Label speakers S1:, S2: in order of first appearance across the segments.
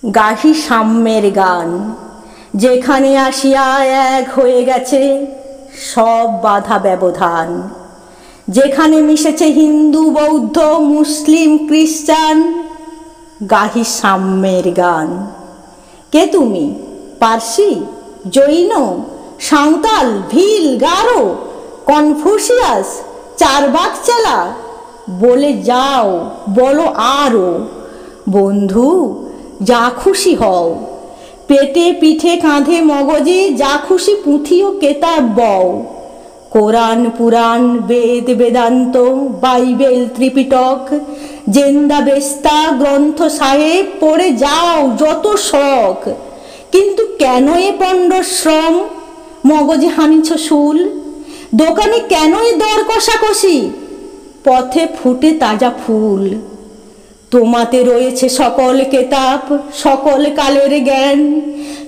S1: গাহি সাম্যের গান, যেখানে আসিয়া এক হয়ে গেছে সব বাধা ব্যবধান, যেখানে মিশেছে হিন্দু বৌদ্ধ মুসলিম খ্রিস্টান। গাহি সাম্যের গান। কে তুমি? পার্সি, জৈন, সাঁওতাল, ভিল, গারো, কনফুসিয়াস, চারবাক চেলা? বলে যাও, বলো আরও। বন্ধু, যা খুশি হও, পেটে পিঠে কাঁধে মগজে যা খুশি পুঁথি ও কেতাব বও। কোরআন পুরাণ বেদ বেদান্ত বাইবেল ত্রিপিটক জেন্দা বেস্তা গ্রন্থ সাহেব পড়ে যাও যত শখ। কিন্তু কেন এ পণ্ডশ্রম? মগজে হানিছ শুল। দোকানে কেন এ দর কষাকষি? পথে ফুটে তাজা ফুল। তোমাতে রয়েছে সকল কেতাব, সকল কালের জ্ঞান,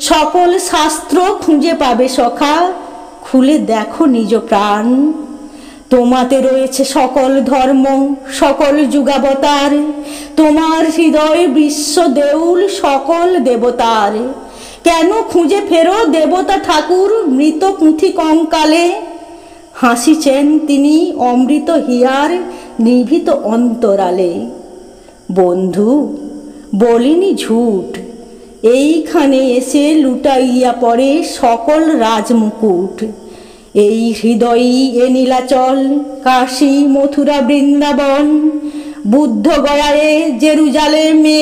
S1: সকল শাস্ত্র খুঁজে পাবে সখা, খুলে দেখো নিজ প্রাণ। তোমাতে রয়েছে সকল ধর্ম, সকল যুগাবতার, তোমার হৃদয় বিশ্ব দেউল সকল দেবতার। কেন খুঁজে ফেরো দেবতা ঠাকুর মৃত পুঁথি কঙ্কালে? হাসিছেন তিনি অমৃত হিয়ার নিভৃত অন্তরালে। বন্ধু, বলিনি ঝুট, এইখানে এসে লুটাইয়া পড়ে সকল রাজমুকুট। এই হৃদয়ই এ নীলাচল, কাশী মথুরা বৃন্দাবন, বুদ্ধ গয়ায়ে জেরুজালেমে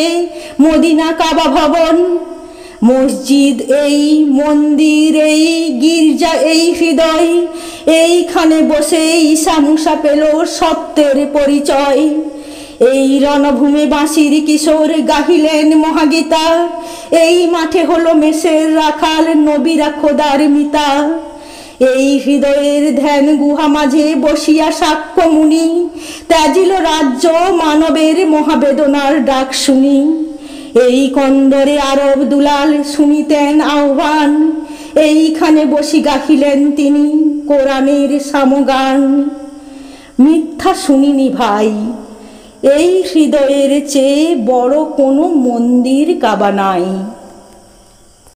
S1: মদিনা কাবা ভবন। মসজিদ এই, মন্দির এই, গির্জা এই হৃদয়, এইখানে বসে ঈশা মুসা পেল সত্যের পরিচয়। এই রণভূমে বাঁশির কিশোর গাহিলেন মহাগীতা, এই মাঠে হলো মেষের রাখাল নবীরা খোদার মিতা। এই হৃদয়ের ধ্যান গুহা মাঝে বসিয়া সাক্ষ্য মুনি ত্যাজিল রাজ্য মানবের মহাবেদনার ডাক শুনি। এই কন্দরে আরব দুলাল শুনিতেন আহ্বান, এইখানে বসি গাহিলেন তিনি কোরআনের সামগান। মিথ্যা শুনিনি ভাই, এই হৃদয়ের চেয়ে বড় কোনো মন্দির কাবা নাই।